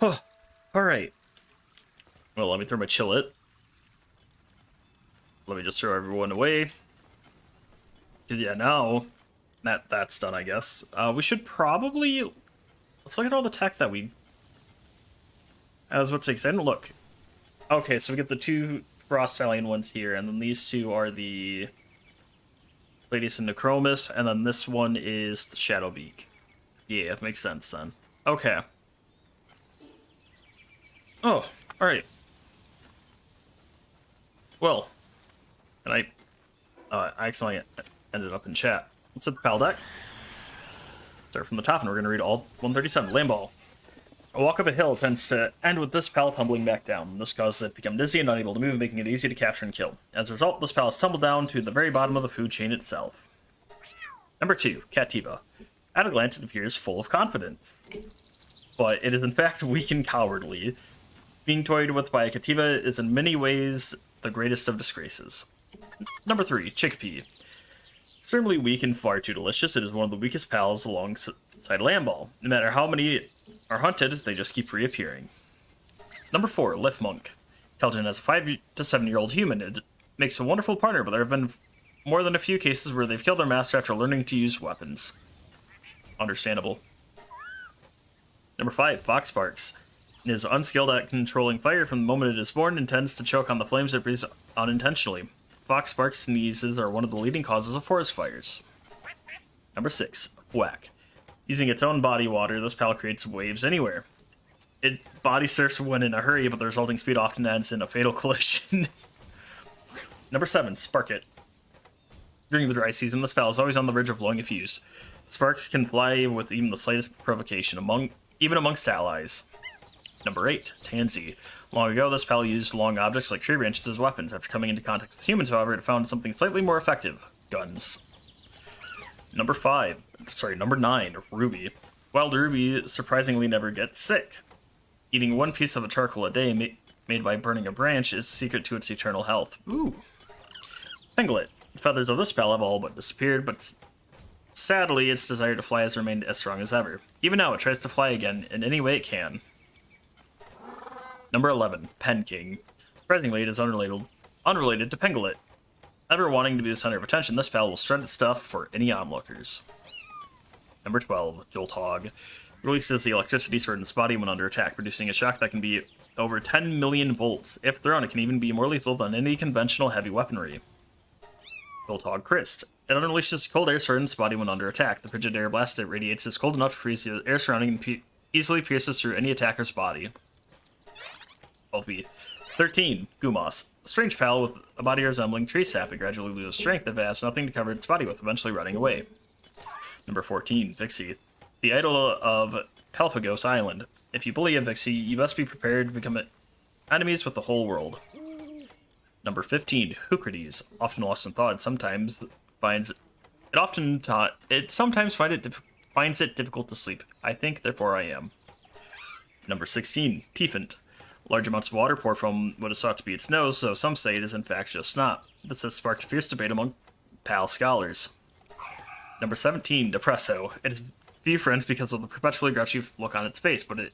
Oh, alright. Well, let me throw my chillet. Let me just throw everyone away. Because, yeah, now that's done, I guess. We should probably... Let's look at all the tech that we... I was about to say, because I didn't look. Okay, so we get the two Frost Stallion ones here, and then these two are the Ladies and Necromus, and then this one is the Shadowbeak. Yeah, it makes sense then. Okay. Oh, alright. Well, and I accidentally ended up in chat. Let's hit the Paldeck. Start from the top, and we're going to read all 137. Lamball. A walk up a hill tends to end with this pal tumbling back down. This causes it to become dizzy and unable to move, making it easy to capture and kill. As a result, this pal is tumbled down to the very bottom of the food chain itself. Number 2, Cativa. At a glance, it appears full of confidence. But it is in fact weak and cowardly. Being toyed with by a Cativa is in many ways the greatest of disgraces. Number 3, Chickpea. Extremely weak and far too delicious, it is one of the weakest pals alongside Lamball. No matter how many are hunted, they just keep reappearing. Number 4, Lifmunk. Intelligent as a 5 to 7 year old human, it makes a wonderful partner, but there have been more than a few cases where they've killed their master after learning to use weapons. Understandable. Number 5, Foxparks. It is unskilled at controlling fire from the moment it is born and tends to choke on the flames it breathes unintentionally. Foxparks sneezes are one of the leading causes of forest fires. Number 6, Whack. Using its own body water, this pal creates waves anywhere. It body surfs when in a hurry, but the resulting speed often ends in a fatal collision. Number 7, Sparkit. During the dry season, this pal is always on the verge of blowing a fuse. Sparks can fly with even the slightest provocation, even amongst allies. Number 8, Tansy. Long ago, this pal used long objects like tree branches as weapons. After coming into contact with humans, however, it found something slightly more effective: guns. Number 9, Ruby. Wild Ruby surprisingly never gets sick. Eating one piece of a charcoal a day made by burning a branch is the secret to its eternal health. Ooh. Pinglet. The feathers of this pal have all but disappeared, but sadly, its desire to fly has remained as strong as ever. Even now, it tries to fly again in any way it can. Number 11, Penking. Surprisingly, it is unrelated to Pinglet. Ever wanting to be the center of attention, this pal will strut its stuff for any onlookers. Number 12, Jolthog. Releases the electricity stored in its body when under attack, producing a shock that can be over 10 million volts. If thrown, it can even be more lethal than any conventional heavy weaponry. Jolthog Christ. It unleashes cold air stored in its body when under attack. The frigid air blast it radiates is cold enough to freeze the air surrounding and easily pierces through any attacker's body. 12B. 13, Gumas. A strange pal with a body resembling tree sap. It gradually loses strength if it has nothing to cover its body with, eventually running away. Number 14, Vixie. The idol of Palpagos Island. If you bully a Vixie, you must be prepared to become enemies with the whole world. Number 15, Heucrides. Often lost in thought, sometimes finds it difficult to sleep. I think, therefore I am. Number 16, Tiefent. Large amounts of water pour from what is thought to be its nose, so some say it is in fact just snot. This has sparked fierce debate among PAL scholars. Number 17, Depresso. It has few friends because of the perpetually grouchy look on its face, but it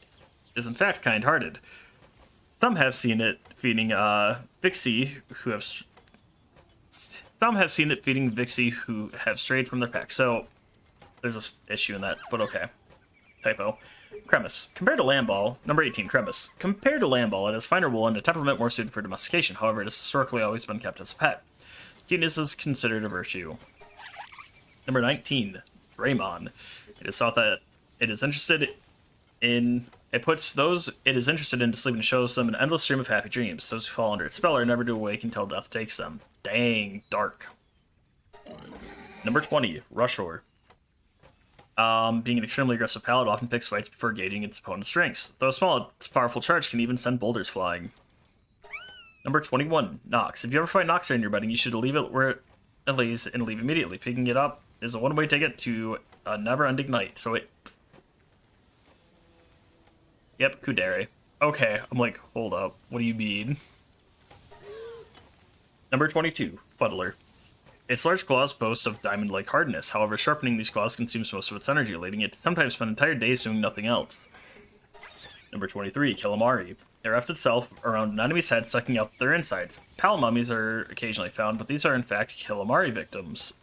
is in fact kind-hearted. Some have seen it feeding Vixie who have strayed from their pack. So there's this issue in that, but okay. Typo. Cremis. Compared to Lamball, number 18, Cremis. Compared to Lamball, it has finer wool and a temperament more suited for domestication. However, it has historically always been kept as a pet. Cuteness is considered a virtue. Number 19, Draymon. It is thought that it is interested in to sleep and shows them an endless stream of happy dreams. Those who fall under its spell are never to awake until death takes them. Dang, dark. Number 20, Rushor. Being an extremely aggressive pal, it often picks fights before gauging its opponent's strengths. Though small, its powerful charge can even send boulders flying. Number 21, Nox. If you ever find Nox in your bedding, you should leave it where it lays and leave immediately. Picking it up is a one-way ticket to a never-ending night, so it... Yep, Kudere. Okay, I'm like, hold up, what do you mean? Number 22, Fuddler. Its large claws boast of diamond-like hardness. However, sharpening these claws consumes most of its energy, leading it to sometimes spend entire days doing nothing else. Number 23, Calamari. It wraps itself around an enemy's head, sucking out their insides. Pal mummies are occasionally found, but these are in fact Calamari victims.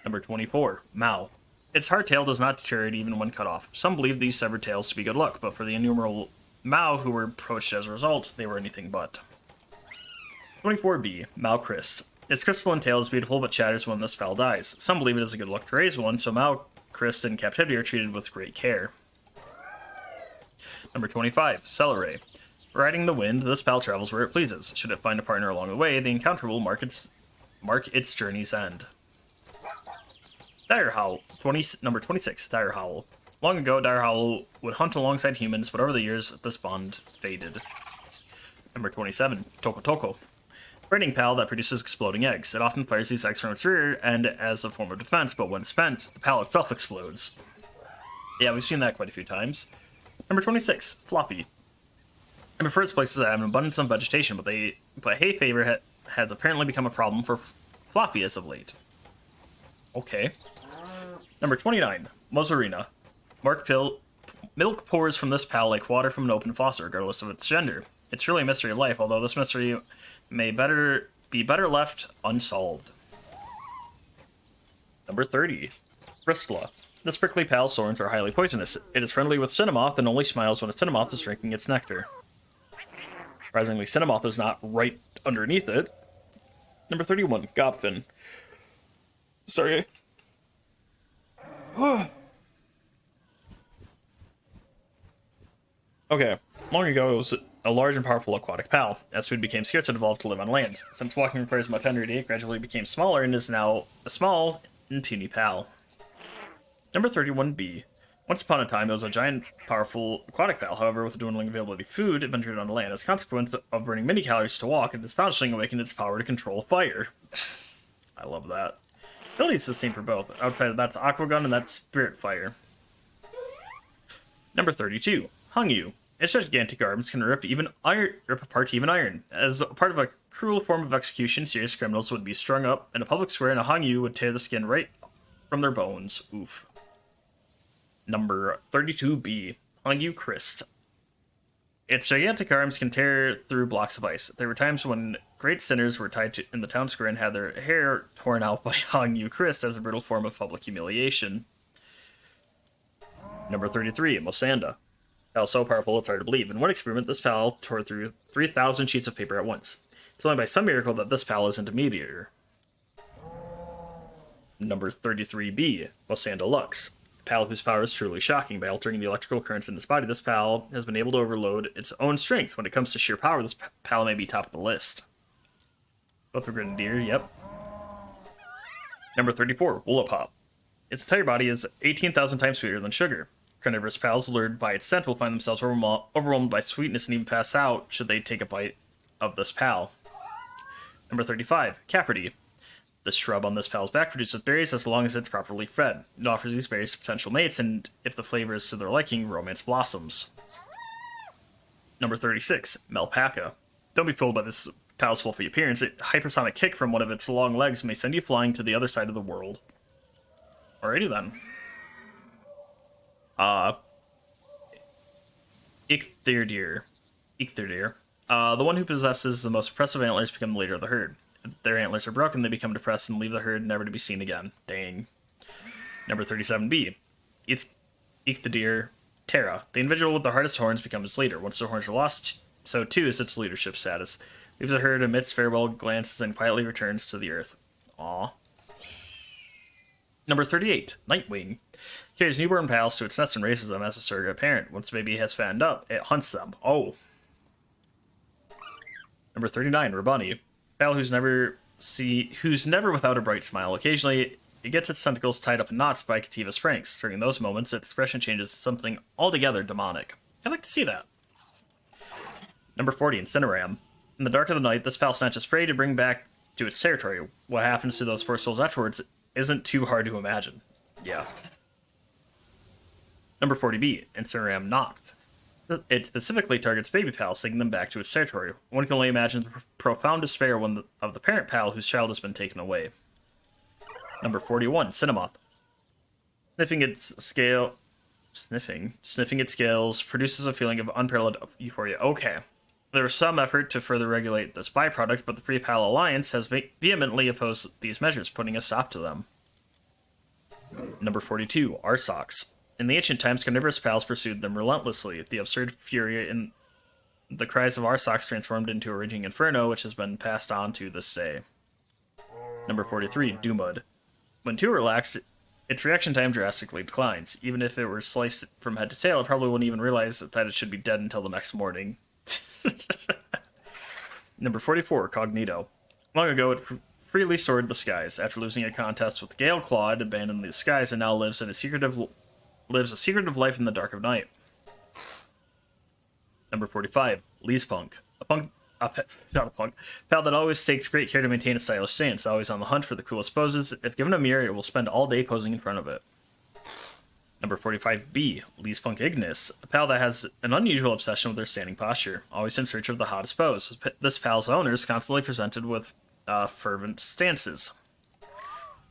Number 24, Mao. Its hardtail does not deteriorate even when cut off. Some believe these severed tails to be good luck, but for the innumerable Mao who were poached as a result, they were anything but. 24b, Mao Christ. Its crystalline tail is beautiful but shatters when this fowl dies. Some believe it is a good luck to raise one, so Mao Christ in captivity are treated with great care. Number 25, Celery. Riding the wind, this pal travels where it pleases. Should it find a partner along the way, the encounter will mark its journey's end. Dire Howl. Number 26, Dire Howl. Long ago, Dire Howl would hunt alongside humans, but over the years, this bond faded. Number 27, Toko Toko. Raiding pal that produces exploding eggs. It often fires these eggs from its rear end as a form of defense, but when spent, the pal itself explodes. Yeah, we've seen that quite a few times. Number 26, Floppy. It prefers places that have an abundance of vegetation, but hay fever has apparently become a problem for Floppy as of late. Okay. Number 29, Mozzarina. Milk pours from this pal like water from an open faucet, regardless of its gender. It's really a mystery of life, although this mystery may be better left unsolved. Number 30, Bristla. This prickly pal's thorns are highly poisonous. It is friendly with Cinnamoth and only smiles when a Cinnamoth is drinking its nectar. Surprisingly, Cinnamoth is not right underneath it. Number 31, Gobfin. Sorry. Okay, long ago it was a large and powerful aquatic pal. As food became scarce, it evolved to live on land. Since walking requires much energy, it gradually became smaller and is now a small and puny pal. Number 31b. Once upon a time, it was a giant, powerful aquatic pal. However, with the dwindling availability of food, it ventured on land. As a consequence of burning many calories to walk, it astonishingly awakened its power to control fire. I love that. Ability is the same for both. Outside of that, the Aqua Gun and that's Spirit Fire. Number 32, Hungyu. Its gigantic arms can rip apart even iron. As part of a cruel form of execution, serious criminals would be strung up in a public square, and a Hungyu would tear the skin right from their bones. Oof. Number 32b, Hungyu Christ. Its gigantic arms can tear through blocks of ice. There were times when great sinners were tied in the town square and had their hair torn out by Hungyu Christ as a brutal form of public humiliation. Number 33, Mosanda. Pal so powerful it's hard to believe. In one experiment, this pal tore through 3,000 sheets of paper at once. It's only by some miracle that this pal isn't a meteor. Number 33b, Mosanda Lux. A pal whose power is truly shocking. By altering the electrical currents in its body, this pal has been able to overload its own strength. When it comes to sheer power, this pal may be top of the list. Both are Grenadier, yep. Number 34, Woolapop. Its entire body is 18,000 times sweeter than sugar. Carnivorous pals, lured by its scent, will find themselves overwhelmed by sweetness and even pass out should they take a bite of this pal. Number 35, Caperty. The shrub on this pal's back produces berries as long as it's properly fed. It offers these berries to potential mates, and if the flavor is to their liking, romance blossoms. Number 36, Melpaca. Don't be fooled by this pal's fluffy appearance. A hypersonic kick from one of its long legs may send you flying to the other side of the world. Alrighty then. Ichthyrdeer. The one who possesses the most impressive antlers become the leader of the herd. If their antlers are broken, they become depressed and leave the herd, never to be seen again. Dang. Number 37b. Ichthyrdeer Terra. The individual with the hardest horns becomes its leader. Once their horns are lost, so too is its leadership status. Leaves the herd, emits farewell glances, and quietly returns to the earth. Aww. Number 38, Nightwing. Carries newborn pals to its nest and raises them as a surrogate parent. Once the baby has fattened up, it hunts them. Oh. Number 39, Rabani. Pal who's never without a bright smile. Occasionally, it gets its tentacles tied up in knots by Kativa's pranks. During those moments, its expression changes to something altogether demonic. I'd like to see that. Number 40, Incineram. In the dark of the night, this pal snatches prey to bring back to its territory. What happens to those first souls afterwards isn't too hard to imagine. Yeah. Number 40b, Incineram Noct. It specifically targets baby pals, sending them back to its territory. One can only imagine the profound despair of the parent pal whose child has been taken away. Number 41, Cinnamoth. Sniffing its scale Sniffing. Sniffing its scales produces a feeling of unparalleled euphoria. Okay. There was some effort to further regulate this byproduct, but the Free Pal Alliance has vehemently opposed these measures, putting a stop to them. Number 42, Arsox. In the ancient times, carnivorous pals pursued them relentlessly. The absurd fury in the cries of Arsox transformed into a raging inferno, which has been passed on to this day. Number 43, Dumud. When too relaxed, its reaction time drastically declines. Even if it were sliced from head to tail, it probably wouldn't even realize that it should be dead until the next morning. Number 44, Cognito. Long ago, it freely soared the skies. After losing a contest with Gale Claw, it abandoned the skies and now lives a secretive life in the dark of night. Number 45, Leespunk. Not a punk. Pal that always takes great care to maintain a stylish stance, always on the hunt for the coolest poses. If given a mirror, it will spend all day posing in front of it. Number 45B, Leespunk Ignis. A pal that has an unusual obsession with their standing posture, always in search of the hottest pose. This pal's owner is constantly presented with fervent stances.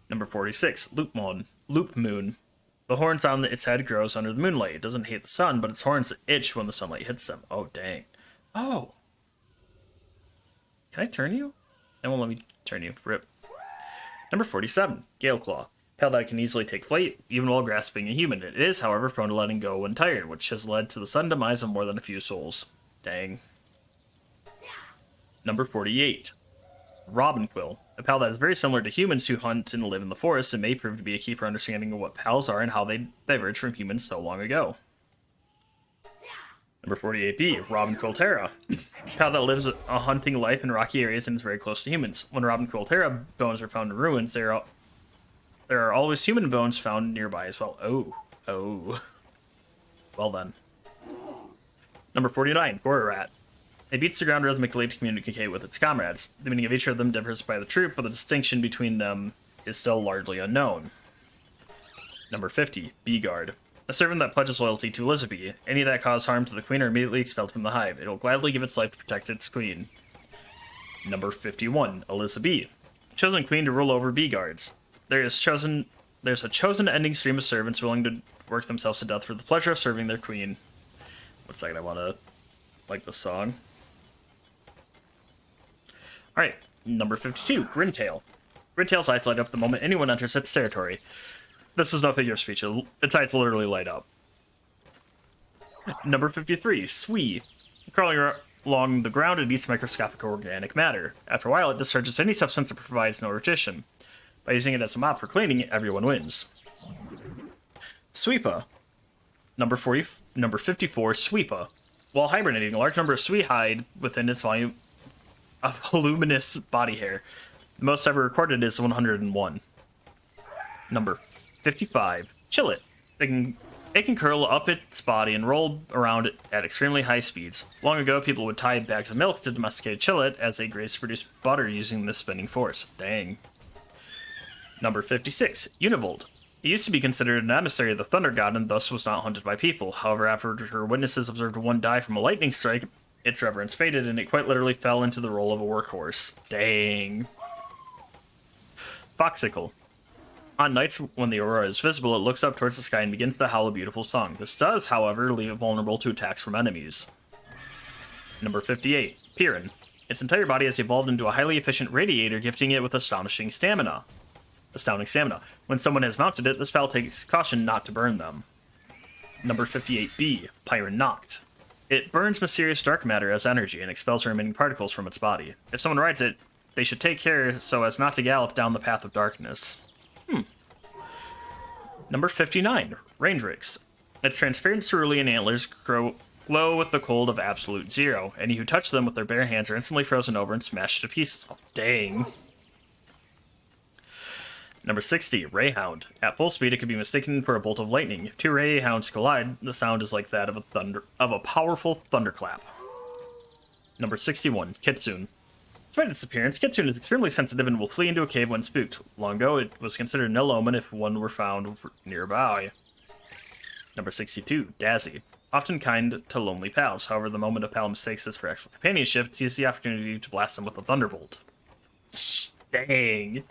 Number 46, Loop Moon. The horns on its head grows under the moonlight. It doesn't hate the sun, but its horns itch when the sunlight hits them. Oh, dang. Oh! Can I turn you? It won't let me turn you. Rip. Number 47, Gale Claw. Pal that can easily take flight, even while grasping a human. It is, however, prone to letting go when tired, which has led to the sudden demise of more than a few souls. Dang. Number 48, Robinquill. A pal that is very similar to humans who hunt and live in the forest and may prove to be a key for understanding of what pals are and how they diverged from humans so long ago. Number 48B, Robinquill Terra. Pal that lives a hunting life in rocky areas and is very close to humans. When Robinquill Terra bones are found in ruins, there are always human bones found nearby as well. Oh. Well then. Number 49, Gorarat. It beats the ground rhythmically to communicate with its comrades. The meaning of each of them differs by the troop, but the distinction between them is still largely unknown. Number 50, Bee-Guard. A servant that pledges loyalty to Elizabeth. Any that cause harm to the queen are immediately expelled from the hive. It will gladly give its life to protect its queen. Number 51, Elizabeth. Chosen queen to rule over Bee-Guards. There's a chosen ending stream of servants willing to work themselves to death for the pleasure of serving their queen. One second, I want to like the song. Alright, number 52, Grintail. Grintail's eyes light up the moment anyone enters its territory. This is no figure of speech, its eyes literally light up. Number 53, Swee. Crawling along the ground, it eats microscopic organic matter. After a while, it discharges any substance that provides no nutrition. By using it as a mop for cleaning, everyone wins. Sweepa. Number 54, Sweepa. While hibernating, a large number of Swee hide within its volume of voluminous body hair. The most ever recorded is 101. Number 55, Chillet. It can curl up its body and roll around at extremely high speeds. Long ago, people would tie bags of milk to domesticated Chillet as they grazed to produce butter using this spinning force. Dang. Number 56, Univolt. It used to be considered an emissary of the Thunder God and thus was not hunted by people. However, after her witnesses observed one die from a lightning strike, its reverence faded and it quite literally fell into the role of a workhorse. Dang. Foxicle. On nights when the aurora is visible, it looks up towards the sky and begins to howl a beautiful song. This does, however, leave it vulnerable to attacks from enemies. Number 58, Piran. Its entire body has evolved into a highly efficient radiator, gifting it with astounding stamina. When someone has mounted it, this pal takes caution not to burn them. Number 58B, Piran Noct. It burns mysterious dark matter as energy and expels remaining particles from its body. If someone rides it, they should take care so as not to gallop down the path of darkness. Number 59, Rangryx. Its transparent cerulean antlers glow with the cold of absolute zero. Any who touch them with their bare hands are instantly frozen over and smashed to pieces. Oh, dang. Number 60, Rayhound. At full speed, it can be mistaken for a bolt of lightning. If two Rayhounds collide, the sound is like that of a powerful thunderclap. Number 61, Kitsune. Despite its appearance, Kitsune is extremely sensitive and will flee into a cave when spooked. Long ago, it was considered an ill omen if one were found nearby. Number 62, Dazzy. Often kind to lonely pals. However, the moment a pal mistakes this for actual companionship, it sees the opportunity to blast them with a thunderbolt. Dang.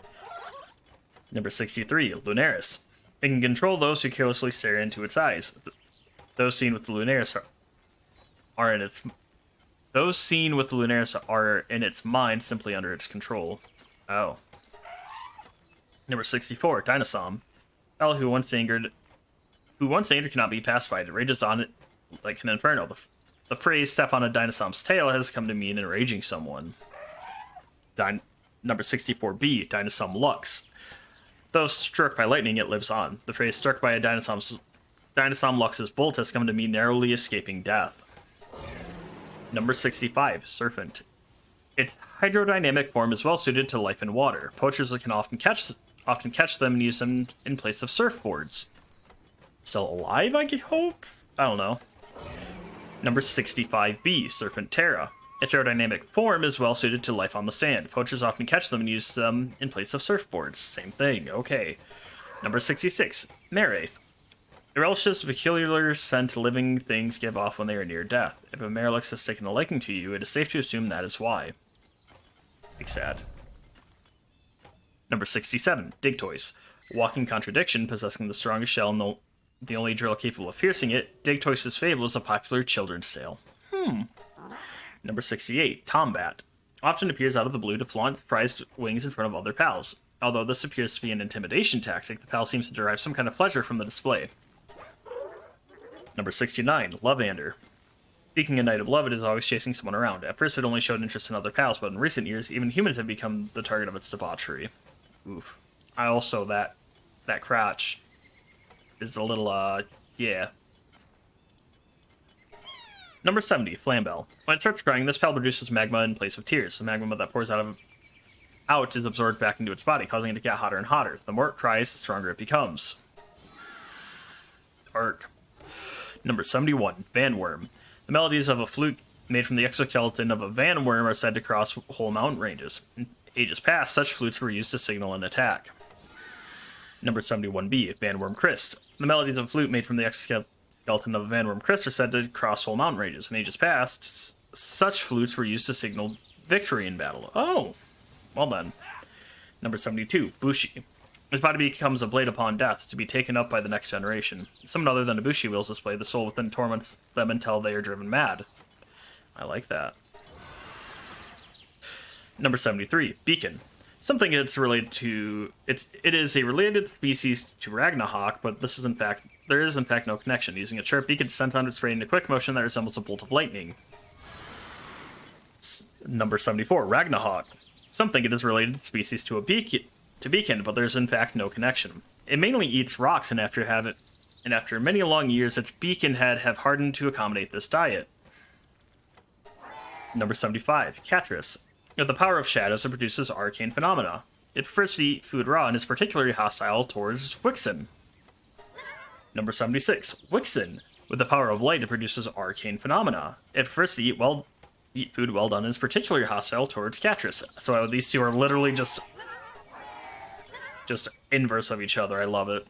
Number 63, Lunaris. It can control those who carelessly stare into its eyes. Those seen with the Lunaris are in its are in its mind, simply under its control. Oh. Number 64, Dinosaur. Hell, who once angered cannot be pacified. It rages on it like an inferno. The phrase "step on a dinosaur's tail" has come to mean enraging someone. Number 64B, Dinosaur Lux. Though struck by lightning, it lives on. The phrase "struck by a Dinosaur Lux's bolt" has come to mean narrowly escaping death. Number 65, Serpent. Its hydrodynamic form is well suited to life in water. Poachers can often catch them and use them in place of surfboards. Still alive, I hope? I don't know. Number 65B, Serpent Terra. Its aerodynamic form is well suited to life on the sand. Poachers often catch them and use them in place of surfboards. Same thing, okay. Number 66, Maraith. It relishes the peculiar scent living things give off when they are near death. If a Maralix has taken a liking to you, it is safe to assume that is why. Big sad. Number 67, Digtoise. Walking contradiction, possessing the strongest shell and the only drill capable of piercing it, Digtoise's Fable is a popular children's tale. Number 68, Tombat. Often appears out of the blue to flaunt prized wings in front of other pals. Although this appears to be an intimidation tactic, the pal seems to derive some kind of pleasure from the display. Number 69, Lovander. Seeking a night of love, it is always chasing someone around. At first, it only showed interest in other pals, but in recent years, even humans have become the target of its debauchery. Oof. That crotch is a little, yeah. Number 70, Flambell. When it starts crying, this pal produces magma in place of tears. The magma that pours out is absorbed back into its body, causing it to get hotter and hotter. The more it cries, the stronger it becomes. Dark. Number 71, Vanworm. The melodies of a flute made from the exoskeleton of a vanworm are said to cross whole mountain ranges. In ages past, such flutes were used to signal an attack. Number 71B, Vanworm Christ. The melodies of a flute made from the exoskeleton of a vanworm Christ are said to cross whole mountain ranges. In ages past, such flutes were used to signal victory in battle. Oh, well then. Number 72, Bushi. His body becomes a blade upon death, to be taken up by the next generation. Someone other than a Bushi wields this blade. The soul within torments them until they are driven mad. I like that. Number 73, Beacon. Something it's related to... It is a related species to Ragnahawk, but there is in fact no connection. Using a sharp beacon sent on its brain in a quick motion that resembles a bolt of lightning. Number 74, Ragnahawk. Something it is related species to Beacon, but there's in fact no connection. It mainly eats rocks, and after many long years, its beacon head have hardened to accommodate this diet. Number 75, Catris. With the power of shadows, it produces arcane phenomena. It prefers to eat food raw and is particularly hostile towards Wixen. Number 76, Wixen. With the power of light, it produces arcane phenomena. It prefers to eat food well done and is particularly hostile towards Catris. So these two are literally just inverse of each other. I love it.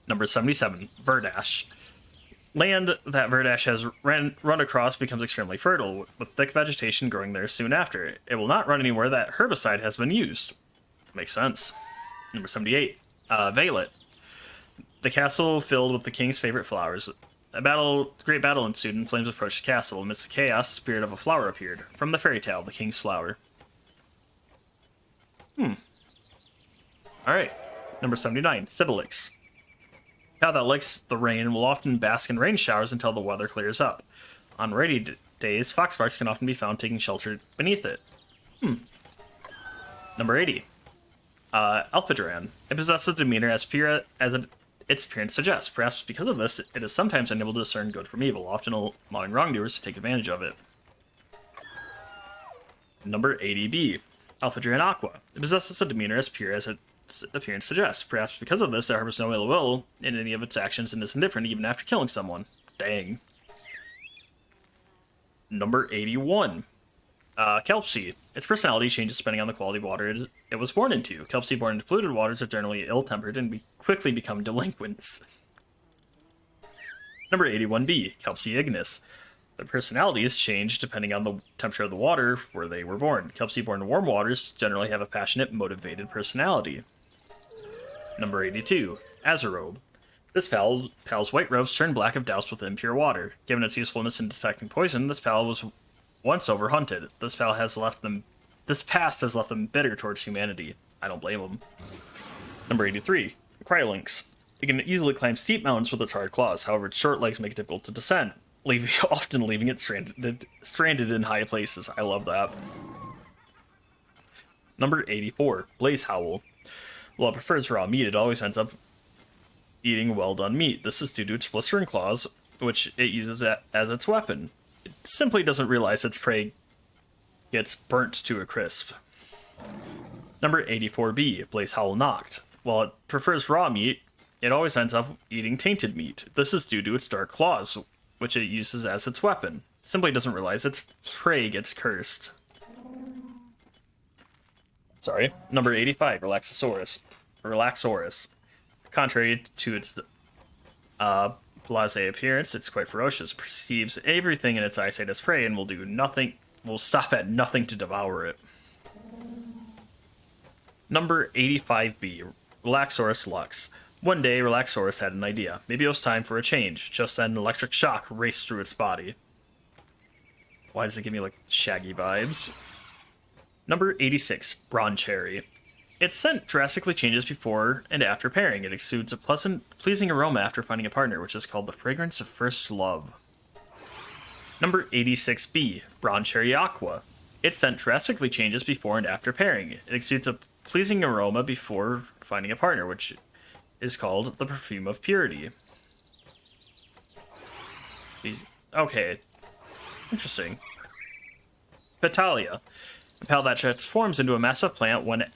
Number 77, Verdash. Land that Verdash has run across becomes extremely fertile, with thick vegetation growing there soon after. It will not run anywhere that herbicide has been used. Makes sense. Number 78, Veilet. The castle filled with the king's favorite flowers. Great battle ensued, and flames approached the castle. Amidst the chaos, the spirit of a flower appeared. From the fairy tale, the king's flower. Alright. Number 79, Sibilix. Cow that likes the rain will often bask in rain showers until the weather clears up. On rainy days, foxbarks can often be found taking shelter beneath it. Number 80, Alphadran. It possesses a demeanor as pure as its appearance suggests. Perhaps because of this, it is sometimes unable to discern good from evil, often allowing wrongdoers to take advantage of it. Number 80B, Alphadran Aqua. It possesses a demeanor as pure as its appearance suggests. Perhaps because of this, it harbors no ill will in any of its actions and is indifferent even after killing someone. Dang. Number 81, Kelpsie. Its personality changes depending on the quality of water it was born into. Kelpsie born into polluted waters are generally ill-tempered and quickly become delinquents. Number 81B, Kelpsie Ignis. Their personalities change depending on the temperature of the water where they were born. Kelpsie born in warm waters generally have a passionate, motivated personality. Number 82, Azerobe. This pal's white robes turn black if doused with impure water. Given its usefulness in detecting poison, this pal was once overhunted. This past has left them bitter towards humanity. I don't blame them. Number 83, Cryolinx. It can easily climb steep mountains with its hard claws. However, its short legs make it difficult to descend, often leaving it stranded in high places. I love that. Number 84, Blaze Howl. While it prefers raw meat, it always ends up eating well-done meat. This is due to its blistering claws, which it uses as its weapon. It simply doesn't realize its prey gets burnt to a crisp. Number 84B, Blaze Howl Knocked. While it prefers raw meat, it always ends up eating tainted meat. This is due to its dark claws, which it uses as its weapon. It simply doesn't realize its prey gets cursed. Sorry. Number 85, Relaxaurus. Contrary to its blasé appearance, it's quite ferocious. It perceives everything in its eyesight as prey and will stop at nothing to devour it. Number 85B, Relaxaurus Lux. One day, Relaxaurus had an idea. Maybe it was time for a change. Just then, an electric shock raced through its body. Why does it give me, like, Shaggy vibes? Number 86, Broncherry. Its scent drastically changes before and after pairing. It exudes a pleasing aroma after finding a partner, which is called the fragrance of first love. Number 86B, Broncherry Aqua. Its scent drastically changes before and after pairing. It exudes a pleasing aroma before finding a partner, which is called the perfume of purity. Okay. Interesting. Petalia. A pal that transforms into a massive plant when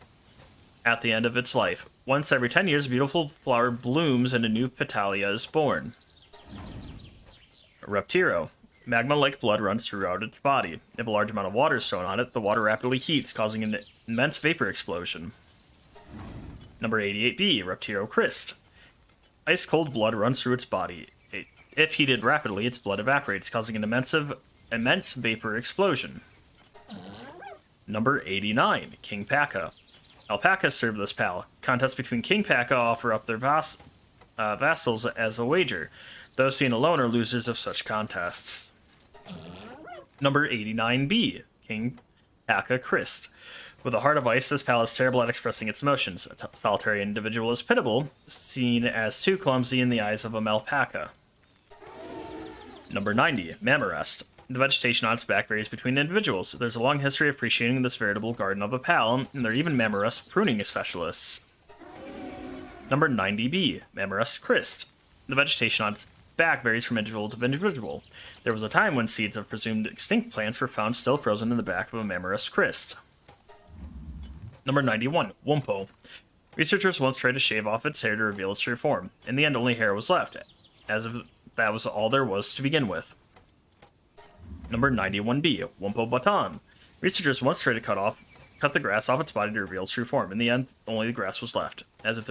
at the end of its life. Once every 10 years, a beautiful flower blooms and a new Petalia is born. Reptiro. Magma-like blood runs throughout its body. If a large amount of water is thrown on it, the water rapidly heats, causing an immense vapor explosion. Number 88B, Reptiro Christ. Ice-cold blood runs through its body. If heated rapidly, its blood evaporates, causing an immense vapor explosion. Number 89, King Paka. Alpacas serve this pal. Contests between King Paka offer up their vassals as a wager. Those seen alone are losers of such contests. Number 89B, King Paka Christ. With a heart of ice, this pal is terrible at expressing its emotions. A solitary individual is pitiable, seen as too clumsy in the eyes of a Alpaca. Number 90, Mammorest. The vegetation on its back varies between individuals. There's a long history of appreciating this veritable garden of a pal, and there are even Mammorest pruning specialists. Number 90B, Mammorest Christ. The vegetation on its back varies from individual to individual. There was a time when seeds of presumed extinct plants were found still frozen in the back of a Mammorest Christ. Number 91, Wumpo. Researchers once tried to shave off its hair to reveal its true form. In the end, only hair was left, as if that was all there was to begin with. Number 91B, Wumpo Baton. Researchers once tried to cut the grass off its body to reveal its true form. In the end, only the grass was left, as if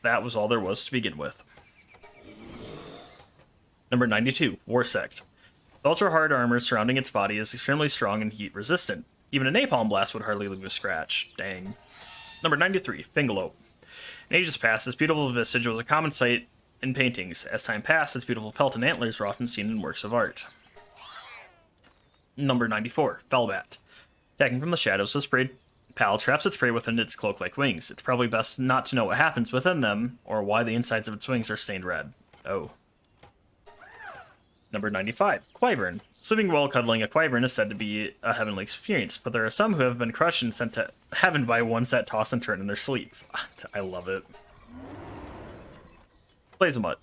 that was all there was to begin with. Number 92, Warsect. The ultra-hard armor surrounding its body is extremely strong and heat-resistant. Even a napalm blast would hardly leave a scratch. Dang. Number 93, Fingalope. In ages past, this beautiful visage was a common sight in paintings. As time passed, its beautiful pelt and antlers were often seen in works of art. Number 94, Felbat. Attacking from the shadows, this pal traps its prey within its cloak-like wings. It's probably best not to know what happens within them, or why the insides of its wings are stained red. Oh. Number 95, Wyvern. Sleeping while cuddling a wyvern is said to be a heavenly experience, but there are some who have been crushed and sent to heaven by ones that toss and turn in their sleep. I love it. Blazamut.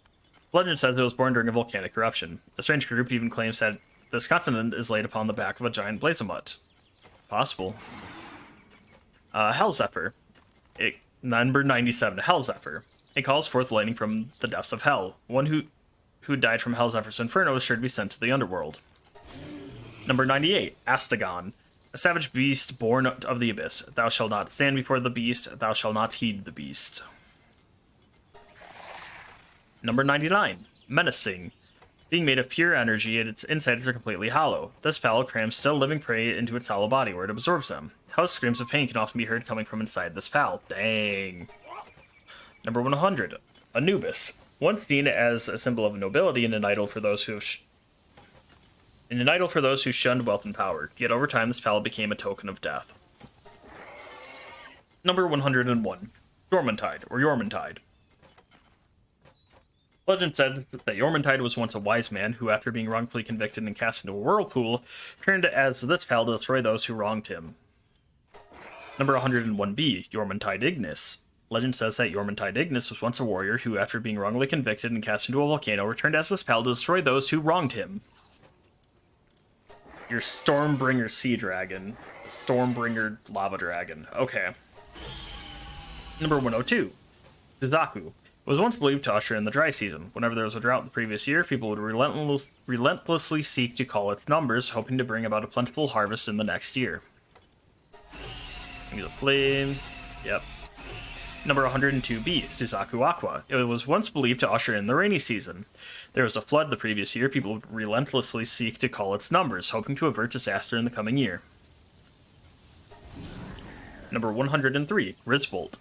Legend says it was born during a volcanic eruption. A strange group even claims that this continent is laid upon the back of a giant Blazamut. Possible. Hellzephyr. Number 97, Hellzephyr. It calls forth lightning from the depths of hell. One who died from Hellzephyr's inferno is sure to be sent to the underworld. Number 98, Astagon. A savage beast born of the abyss. Thou shalt not stand before the beast, thou shalt not heed the beast. Number 99, Menacing. Being made of pure energy, its insides are completely hollow. This pal crams still living prey into its hollow body where it absorbs them. House screams of pain can often be heard coming from inside this pal. Dang. Number 100, Anubis. Once seen as a symbol of nobility and an idol for those who shunned wealth and power, yet over time this palette became a token of death. Number 101. Jormuntide, or Jormuntide. Legend said that Jormuntide was once a wise man who, after being wrongfully convicted and cast into a whirlpool, turned as this pal to destroy those who wronged him. Number 101b, Jormuntide Ignis. Legend says that Jormuntide Ignis was once a warrior who, after being wrongly convicted and cast into a volcano, returned as this pal to destroy those who wronged him. Your Stormbringer Sea Dragon. Stormbringer Lava Dragon. Okay. Number 102. Suzaku. Was once believed to usher in the dry season. Whenever there was a drought the previous year, people would relentlessly seek to call its numbers, hoping to bring about a plentiful harvest in the next year. Give me the flame. Yep. Number 102b, Suzaku Aqua. It was once believed to usher in the rainy season. There was a flood the previous year, people would relentlessly seek to call its numbers, hoping to avert disaster in the coming year. Number 103, Griswold.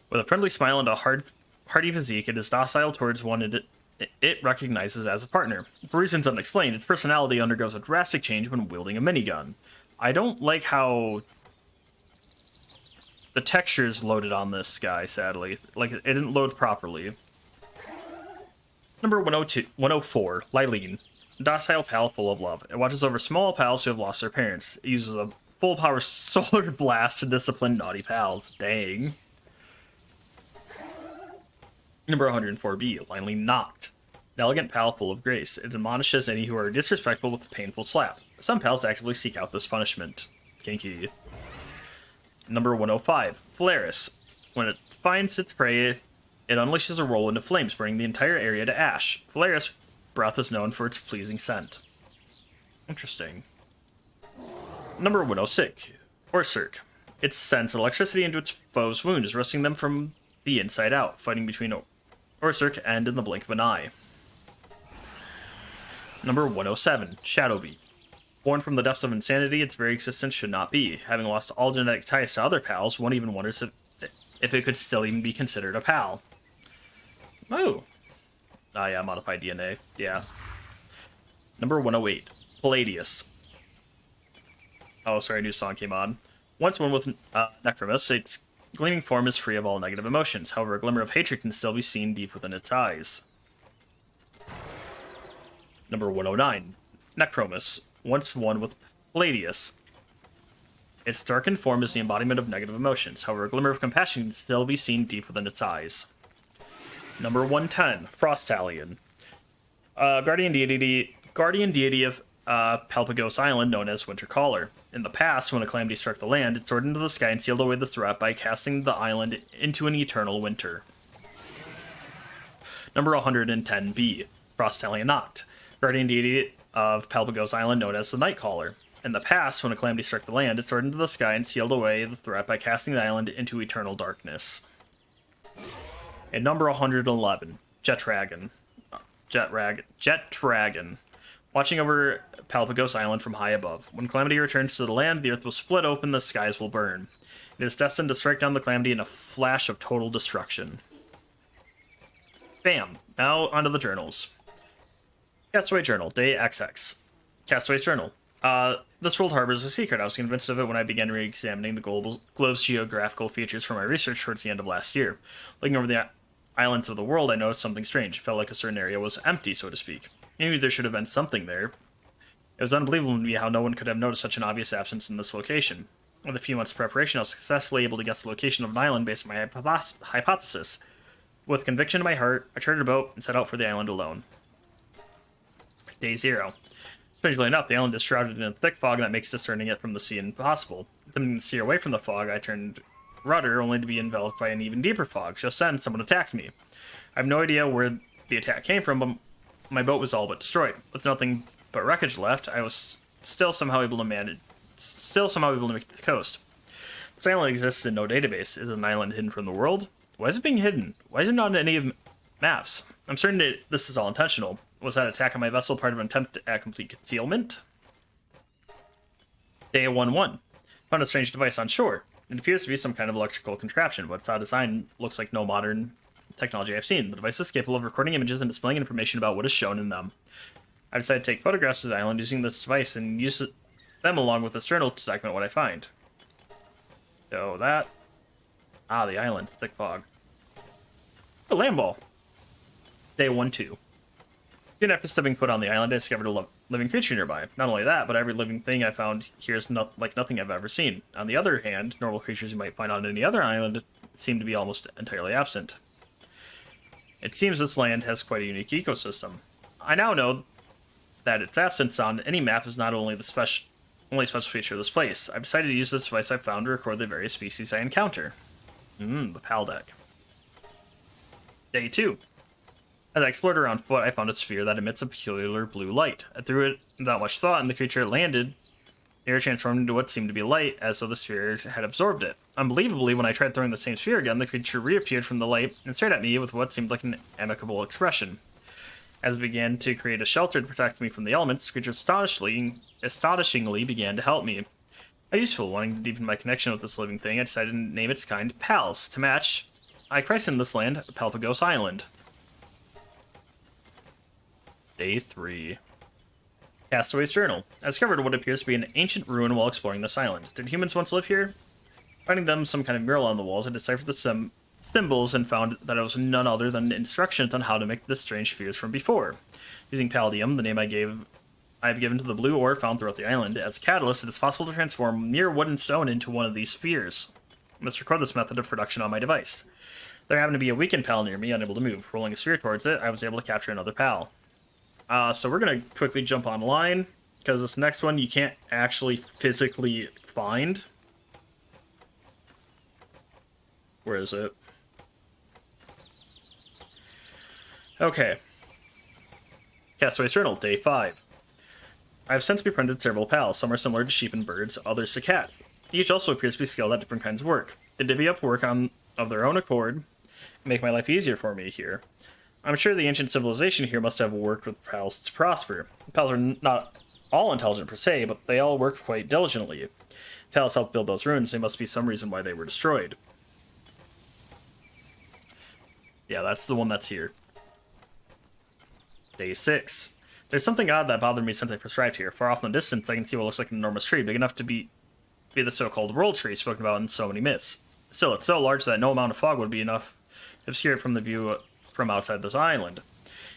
With a friendly smile and a hardy physique, it is docile towards one it recognizes as a partner. For reasons unexplained, its personality undergoes a drastic change when wielding a minigun. I don't like how the texture's loaded on this guy, sadly. Like, it didn't load properly. Number 104, Lylene. Docile pal full of love. It watches over small pals who have lost their parents. It uses a full power solar blast to discipline naughty pals. Dang. Number 104b, Lylene Noct. An elegant pal full of grace. It admonishes any who are disrespectful with a painful slap. Some pals actively seek out this punishment. Kinky. Number 105, Polaris. When it finds its prey, it unleashes a whirlwind of flames, burning the entire area to ash. Polaris' breath is known for its pleasing scent. Interesting. Number 106, Orsurk. It sends electricity into its foes' wounds, roasting them from the inside out, fighting between Orsurk and in the blink of an eye. Number 107, Shadowbeat. Born from the depths of insanity, its very existence should not be. Having lost all genetic ties to other pals, one even wonders if it could still even be considered a pal. Oh. Ah, yeah, modified DNA. Yeah. Number 108, Palladius. Oh, sorry, a new song came on. Once one with Necromus, its gleaming form is free of all negative emotions. However, a glimmer of hatred can still be seen deep within its eyes. Number 109, Necromus. Once one with Palladius. Its darkened form is the embodiment of negative emotions. However, a glimmer of compassion can still be seen deep within its eyes. Number 110, Frostalion. Guardian deity of Palpagos Island, known as Winter Caller. In the past, when a calamity struck the land, it soared into the sky and sealed away the threat by casting the island into an eternal winter. Number 110b, Frostalion Noct. Guardian deity of Palpagos Island, known as the Nightcaller. In the past, when a calamity struck the land, it soared into the sky and sealed away the threat by casting the island into eternal darkness. And number 111, Jetragon. Jetragon. Watching over Palpagos Island from high above. When calamity returns to the land, the earth will split open, the skies will burn. It is destined to strike down the calamity in a flash of total destruction. Bam! Now onto the journals. Castaway Journal, Day XX. Castaway's Journal. This world harbors a secret. I was convinced of it when I began re-examining the globe's geographical features for my research towards the end of last year. Looking over the islands of the world, I noticed something strange. It felt like a certain area was empty, so to speak. I knew there should have been something there. It was unbelievable to me how no one could have noticed such an obvious absence in this location. With a few months of preparation, I was successfully able to guess the location of an island based on my hypothesis. With conviction in my heart, I chartered a boat and set out for the island alone. Day 0. Strangely enough, the island is shrouded in a thick fog that makes discerning it from the sea impossible. Attempting to steer away from the fog, I turned rudder, only to be enveloped by an even deeper fog. Just then, someone attacked me. I have no idea where the attack came from, but my boat was all but destroyed. With nothing but wreckage left, I was still somehow able to make it to the coast. This island exists in no database. Is it an island hidden from the world? Why is it being hidden? Why is it not on any of maps? I'm certain that this is all intentional. Was that attack on my vessel part of an attempt at complete concealment? Day 1-1. Found a strange device on shore. It appears to be some kind of electrical contraption, but its odd design looks like no modern technology I've seen. The device is capable of recording images and displaying information about what is shown in them. I decided to take photographs of the island using this device and use them along with this journal to document what I find. So that... Ah, the island. Thick fog. A land ball. Day 1-2. Soon after stepping foot on the island, I discovered a living creature nearby. Not only that, but every living thing I found here is like nothing I've ever seen. On the other hand, normal creatures you might find on any other island seem to be almost entirely absent. It seems this land has quite a unique ecosystem. I now know that its absence on any map is not only the only special feature of this place. I've decided to use this device I found to record the various species I encounter. The Paldeck. Day 2. As I explored around foot, I found a sphere that emits a peculiar blue light. I threw it without much thought, and the creature landed. The air transformed into what seemed to be light, as though the sphere had absorbed it. Unbelievably, when I tried throwing the same sphere again, the creature reappeared from the light and stared at me with what seemed like an amicable expression. As it began to create a shelter to protect me from the elements, the creature astonishingly began to help me. How useful. Wanting to deepen my connection with this living thing, I decided to name its kind Pals. To match, I christened this land Palpagos Island. Day 3. Castaway's Journal. I discovered what appears to be an ancient ruin while exploring this island. Did humans once live here? Finding them some kind of mural on the walls, I deciphered the symbols and found that it was none other than instructions on how to make this strange spheres from before. Using Palladium, the name I've given to the blue ore found throughout the island, as a catalyst, it is possible to transform mere wood and stone into one of these spheres. I must record this method of production on my device. There happened to be a weakened pal near me, unable to move. Rolling a sphere towards it, I was able to capture another pal. So we're going to quickly jump online, because this next one you can't actually physically find. Where is it? Okay. Castaway's Journal, Day 5. I have since befriended several pals. Some are similar to sheep and birds, others to cats. Each also appears to be skilled at different kinds of work. They divvy up work of their own accord, and make my life easier for me here. I'm sure the ancient civilization here must have worked with pals to prosper. Pals are not all intelligent per se, but they all work quite diligently. Pals helped build those ruins, there must be some reason why they were destroyed. Yeah, that's the one that's here. Day 6. There's something odd that bothered me since I first arrived here. Far off in the distance, I can see what looks like an enormous tree, big enough to be the so-called world tree spoken about in so many myths. Still, it's so large that no amount of fog would be enough to obscure it from the view from outside this island.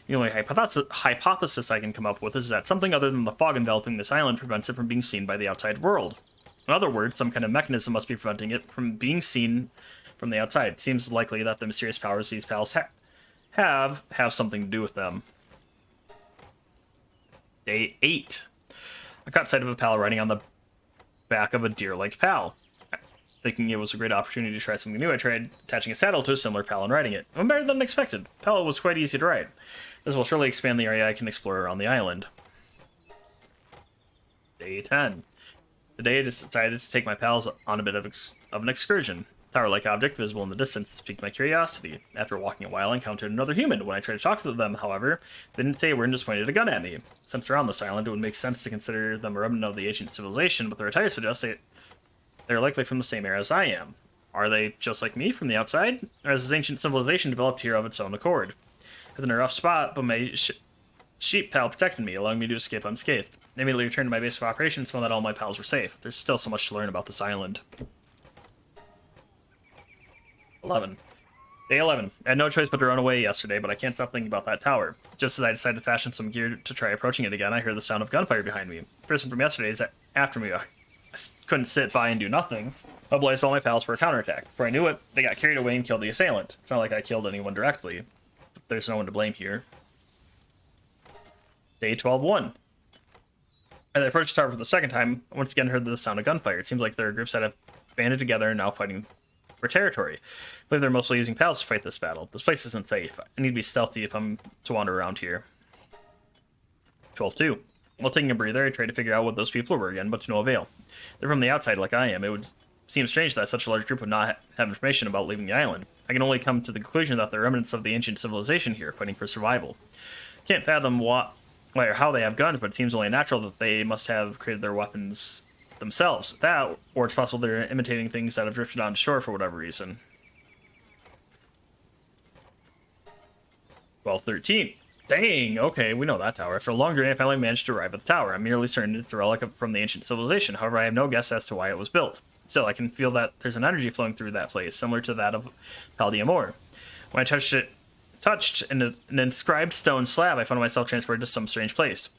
The only hypothesis I can come up with is that something other than the fog enveloping this island prevents it from being seen by the outside world. In other words, some kind of mechanism must be preventing it from being seen from the outside. It seems likely that the mysterious powers these pals have something to do with them. Day 8. I caught sight of a pal riding on the back of a deer-like pal. Thinking it was a great opportunity to try something new, I tried attaching a saddle to a similar pal and riding it. It went better than expected. Pal was quite easy to ride. This will surely expand the area I can explore around the island. Day 10. Today I decided to take my pals on a bit of an excursion. A tower-like object visible in the distance piqued my curiosity. After walking a while, I encountered another human. When I tried to talk to them, however, they didn't say a word and just pointed a gun at me. Since they're on this island, it would make sense to consider them a remnant of the ancient civilization, but their attire suggests they're likely from the same era as I am. Are they just like me from the outside? Or has this ancient civilization developed here of its own accord? I was in a rough spot, but my sheep pal protected me, allowing me to escape unscathed. I immediately returned to my base of operations and found that all my pals were safe. There's still so much to learn about this island. 11. Day 11. I had no choice but to run away yesterday, but I can't stop thinking about that tower. Just as I decided to fashion some gear to try approaching it again, I heard the sound of gunfire behind me. The person from yesterday is after me. I couldn't sit by and do nothing. I blazed all my pals for a counterattack. Before I knew it, they got carried away and killed the assailant. It's not like I killed anyone directly. There's no one to blame here. Day 12-1. As I approached the tower for the second time, I once again heard the sound of gunfire. It seems like there are groups that have banded together and now fighting for territory. I believe they're mostly using pals to fight this battle. This place isn't safe. I need to be stealthy if I'm to wander around here. 12-2. While taking a breather, I tried to figure out what those people were again, but to no avail. They're from the outside like I am. It would seem strange that such a large group would not have information about leaving the island. I can only come to the conclusion that they're remnants of the ancient civilization here, fighting for survival. Can't fathom why or how they have guns, but it seems only natural that they must have created their weapons themselves. That, or it's possible they're imitating things that have drifted onto shore for whatever reason. 1213. Dang, okay, we know that tower. After a long journey, I finally managed to arrive at the tower. I'm merely certain it's a relic from the ancient civilization. However, I have no guess as to why it was built. Still, I can feel that there's an energy flowing through that place, similar to that of Paldeck. When I touched an inscribed stone slab, I found myself transported to some strange place.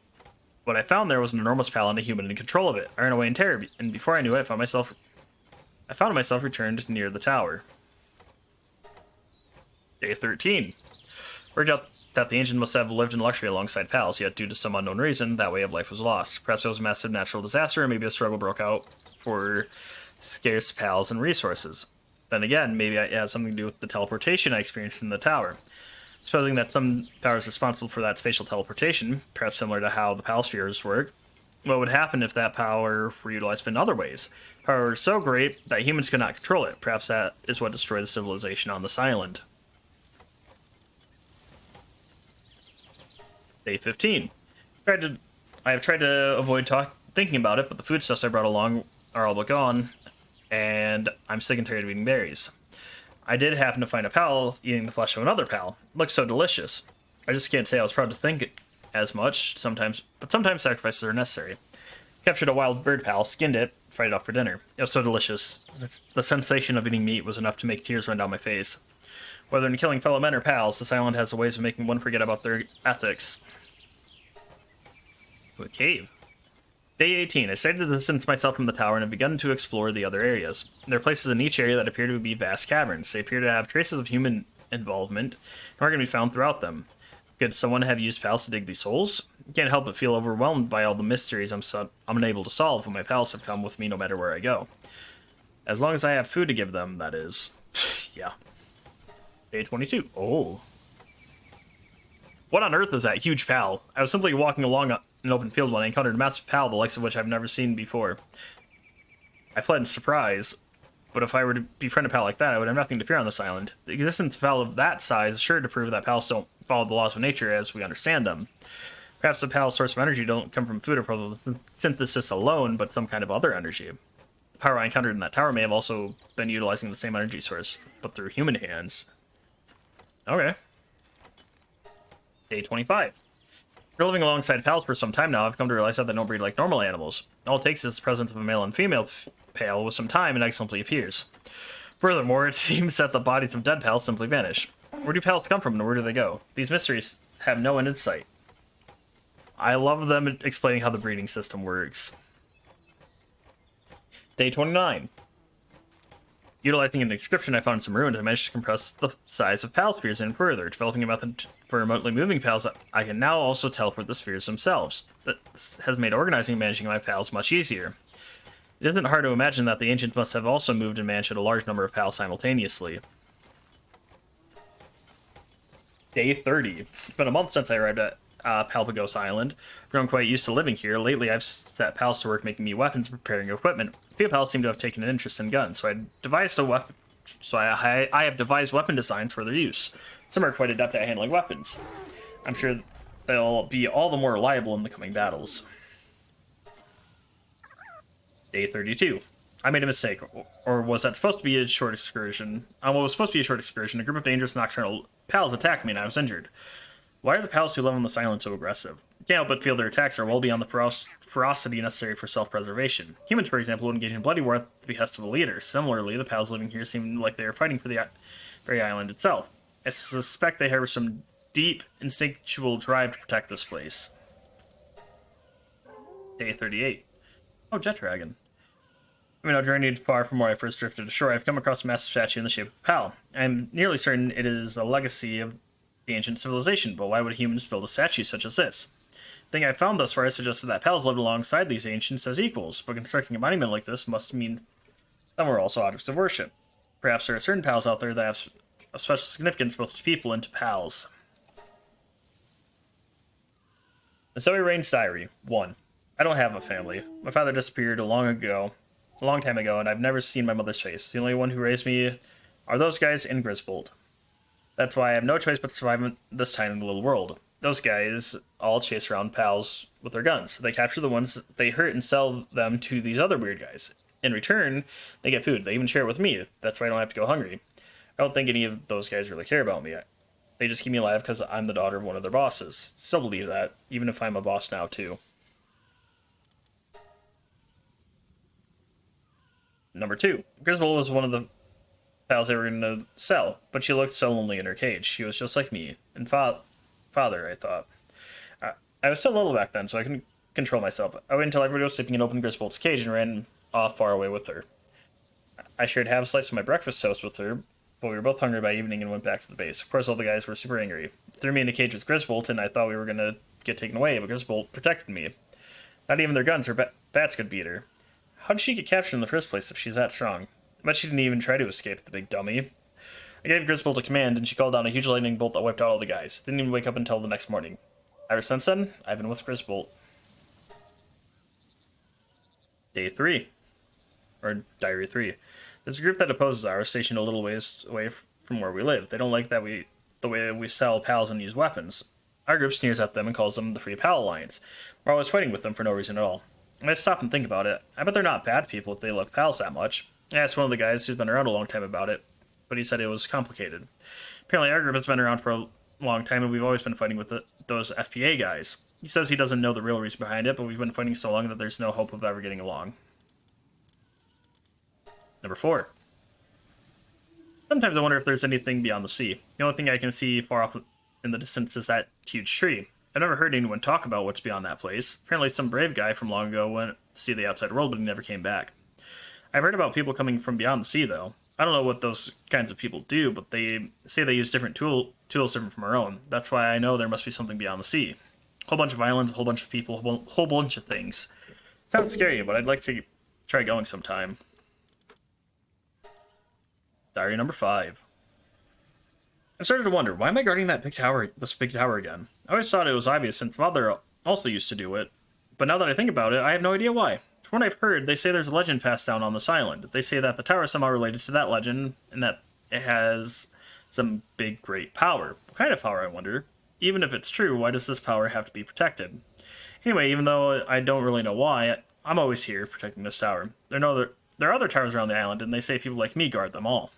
What I found there was an enormous pal and a human in control of it. I ran away in terror, and before I knew it, I found myself returned near the tower. Day 13. Worked out that the ancient must have lived in luxury alongside pals, yet due to some unknown reason, that way of life was lost. Perhaps it was a massive natural disaster, or maybe a struggle broke out for scarce pals and resources. Then again, maybe it has something to do with the teleportation I experienced in the tower. Supposing that some power is responsible for that spatial teleportation, perhaps similar to how the pal spheres work, what would happen if that power were utilized in other ways? Power was so great that humans could not control it. Perhaps that is what destroyed the civilization on this island. Day 15. I have tried to avoid thinking about it, but the foodstuffs I brought along are all but gone, and I'm sick and tired of eating berries. I did happen to find a pal eating the flesh of another pal. It looks so delicious. I just can't say I was proud to think as much sometimes, but sometimes sacrifices are necessary. Captured a wild bird pal, skinned it, fried it up for dinner. It was so delicious. The sensation of eating meat was enough to make tears run down my face. Whether in killing fellow men or pals, this island has ways of making one forget about their ethics. A cave. Day 18. I decided to distance myself from the tower and have begun to explore the other areas. There are places in each area that appear to be vast caverns. They appear to have traces of human involvement and are going to be found throughout them. Could someone have used pals to dig these holes? I can't help but feel overwhelmed by all the mysteries I'm unable to solve when my pals have come with me no matter where I go. As long as I have food to give them, that is. Yeah. Day 22. Oh. What on earth is that huge pal? I was simply walking along an open field when I encountered a massive pal, the likes of which I've never seen before. I fled in surprise, but if I were to befriend a pal like that, I would have nothing to fear on this island. The existence of a pal of that size is sure to prove that pals don't follow the laws of nature as we understand them. Perhaps the pal's source of energy don't come from food or photosynthesis alone, but some kind of other energy. The power I encountered in that tower may have also been utilizing the same energy source, but through human hands. Okay. Day 25. After living alongside pals for some time now, I've come to realize that they don't breed like normal animals. All it takes is the presence of a male and female pal with some time and egg simply appears. Furthermore, it seems that the bodies of dead pals simply vanish. Where do pals come from and where do they go? These mysteries have no end in sight. I love them explaining how the breeding system works. Day 29. Utilizing an inscription I found in some ruins, I managed to compress the size of pal spheres in further, developing a method for remotely moving pals that I can now also teleport the spheres themselves. This has made organizing and managing my pals much easier. It isn't hard to imagine that the ancients must have also moved and managed a large number of pals simultaneously. Day 30. It's been a month since I arrived at Palpagos Island. I've grown quite used to living here. Lately, I've set pals to work making me weapons and preparing equipment. A few pals seem to have taken an interest in guns, so I have devised weapon designs for their use. Some are quite adept at handling weapons. I'm sure they'll be all the more reliable in the coming battles. Day 32. I made a mistake, or was that supposed to be a short excursion? On what was supposed to be a short excursion, a group of dangerous nocturnal pals attacked me and I was injured. Why are the pals who live on this island so aggressive? I can't help but feel their attacks are well beyond the ferocity necessary for self-preservation. Humans, for example, would engage in bloody war at the behest of a leader. Similarly, the pals living here seem like they are fighting for the very island itself. I suspect they harbor some deep, instinctual drive to protect this place. Day 38. Oh, Jet Dragon. I mean, I've journeyed far from where I first drifted ashore. I've come across a massive statue in the shape of a pal. I'm nearly certain it is a legacy of the ancient civilization, but why would humans build a statue such as this? The thing I've found thus far has suggested that pals lived alongside these ancients as equals, but constructing a monument like this must mean some were also objects of worship. Perhaps there are certain pals out there that have of special significance both to people and to pals. The Zoe Rain's Diary. 1. I don't have a family. My father disappeared a long time ago, and I've never seen my mother's face. The only one who raised me are those guys in Griswold. That's why I have no choice but to survive this tiny little world. Those guys all chase around pals with their guns. They capture the ones they hurt and sell them to these other weird guys. In return, they get food. They even share it with me. That's why I don't have to go hungry. I don't think any of those guys really care about me. They just keep me alive because I'm the daughter of one of their bosses. Still believe that, even if I'm a boss now, too. Number 2. Griswold was one of the pals they were going to sell, but she looked so lonely in her cage. She was just like me. And father, I thought. I was still little back then, so I couldn't control myself. I waited until everybody was sleeping and opened Griswold's cage and ran off far away with her. I shared half a slice of my breakfast toast with her, but we were both hungry by evening and went back to the base. Of course, all the guys were super angry. Threw me in a cage with Griswold, and I thought we were going to get taken away, but Griswold protected me. Not even their guns or bats could beat her. How did she get captured in the first place if she's that strong? I bet she didn't even try to escape, the big dummy. I gave Griswold a command, and she called down a huge lightning bolt that wiped out all the guys. Didn't even wake up until the next morning. Ever since then, I've been with Griswold. Day 3. Or Diary 3. There's a group that opposes ours, stationed a little ways away from where we live. They don't like the way we sell pals and use weapons. Our group sneers at them and calls them the Free Pal Alliance. We're always fighting with them for no reason at all. I stop and think about it. I bet they're not bad people if they love pals that much. I asked one of the guys who's been around a long time about it, but he said it was complicated. Apparently our group has been around for a long time, and we've always been fighting with those FPA guys. He says he doesn't know the real reason behind it, but we've been fighting so long that there's no hope of ever getting along. Number 4. Sometimes I wonder if there's anything beyond the sea. The only thing I can see far off in the distance is that huge tree. I've never heard anyone talk about what's beyond that place. Apparently some brave guy from long ago went to see the outside world, but he never came back. I've heard about people coming from beyond the sea, though. I don't know what those kinds of people do, but they say they use different tools different from our own. That's why I know there must be something beyond the sea. A whole bunch of islands, a whole bunch of people, a whole bunch of things. Sounds scary, but I'd like to try going sometime. Diary number 5. I started to wonder, why am I guarding this big tower again? I always thought it was obvious since Father also used to do it, but now that I think about it, I have no idea why. From what I've heard, they say there's a legend passed down on this island. They say that the tower is somehow related to that legend, and that it has some big, great power. What kind of power, I wonder? Even if it's true, why does this power have to be protected? Anyway, even though I don't really know why, I'm always here protecting this tower. There are other towers around the island, and they say people like me guard them all.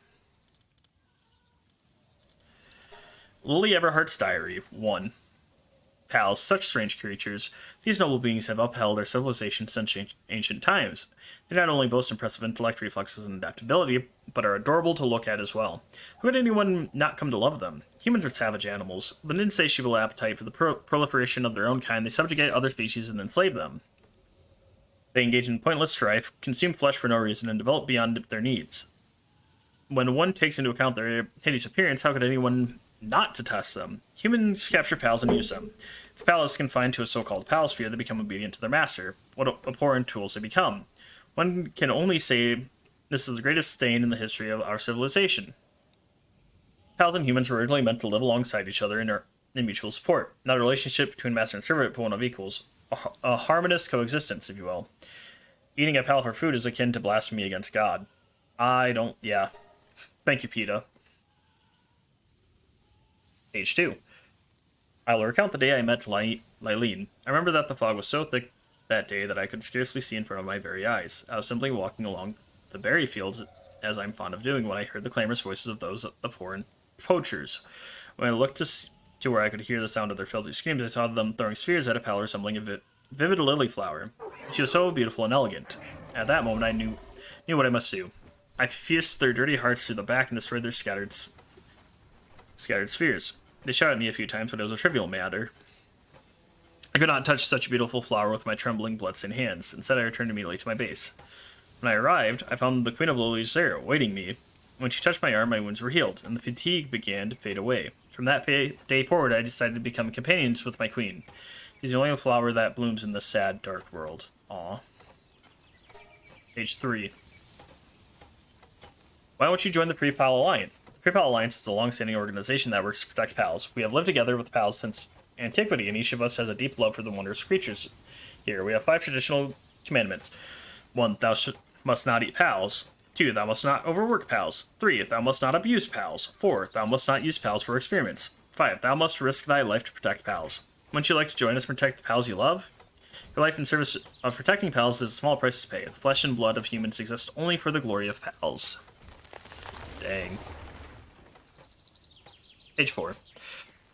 Lily Everhart's Diary 1. Pals, such strange creatures. These noble beings have upheld our civilization since ancient times. They not only boast impressive intellect, reflexes, and adaptability, but are adorable to look at as well. Who would anyone not come to love them? Humans are savage animals, with an insatiable appetite for the proliferation of their own kind. They subjugate other species and enslave them. They engage in pointless strife, consume flesh for no reason, and develop beyond their needs. When one takes into account their hideous appearance, how could anyone not to test them? Humans capture pals and use them. If a pal is confined to a so-called pal sphere, they become obedient to their master. What abhorrent tools they become. One can only say this is the greatest stain in the history of our civilization. Pals and humans were originally meant to live alongside each other in mutual support, not a relationship between master and servant, but one of equals. A harmonious coexistence, if you will. Eating a pal for food is akin to blasphemy against God. Yeah. Thank you, PETA. Page 2. I will recount the day I met Lylene. I remember that the fog was so thick that day that I could scarcely see in front of my very eyes. I was simply walking along the berry fields, as I'm fond of doing, when I heard the clamorous voices of those abhorrent poachers. When I looked to where I could hear the sound of their filthy screams, I saw them throwing spheres at a pal resembling a vivid lily flower. She was so beautiful and elegant. At that moment, I knew what I must do. I pierced their dirty hearts through the back and destroyed their scattered spheres. They shot at me a few times, but it was a trivial matter. I could not touch such a beautiful flower with my trembling, bloodstained hands. Instead, I returned immediately to my base. When I arrived, I found the Queen of Lilies there, awaiting me. When she touched my arm, my wounds were healed, and the fatigue began to fade away. From that day forward, I decided to become companions with my queen. She's the only flower that blooms in this sad, dark world. Aww. Page 3. Why don't you join the Free Pal Alliance? The Free Pal Alliance is a long-standing organization that works to protect pals. We have lived together with pals since antiquity, and each of us has a deep love for the wondrous creatures. Here, we have 5 traditional commandments. 1. Thou must not eat pals. 2. Thou must not overwork pals. 3. Thou must not abuse pals. 4. Thou must not use pals for experiments. 5. Thou must risk thy life to protect pals. Wouldn't you like to join us and protect the pals you love? Your life in service of protecting pals is a small price to pay. The flesh and blood of humans exist only for the glory of pals. Dang. Page 4.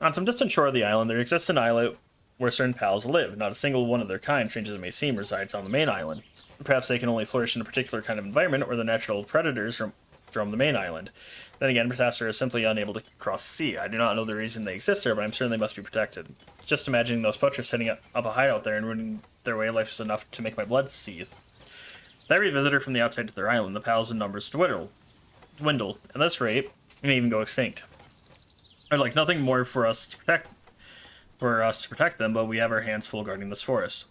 On some distant shore of the island, there exists an islet where certain pals live. Not a single one of their kind, strange as it may seem, resides on the main island. Perhaps they can only flourish in a particular kind of environment where the natural predators roam the main island. Then again, perhaps they are simply unable to cross the sea. I do not know the reason they exist there, but I'm certain they must be protected. Just imagining those poachers setting up a hideout there and ruining their way of life is enough to make my blood seethe. With every visitor from the outside to their island, the pals in numbers dwindle. At this rate, they may even go extinct. I'd like nothing more for us to protect them, but we have our hands full guarding this forest.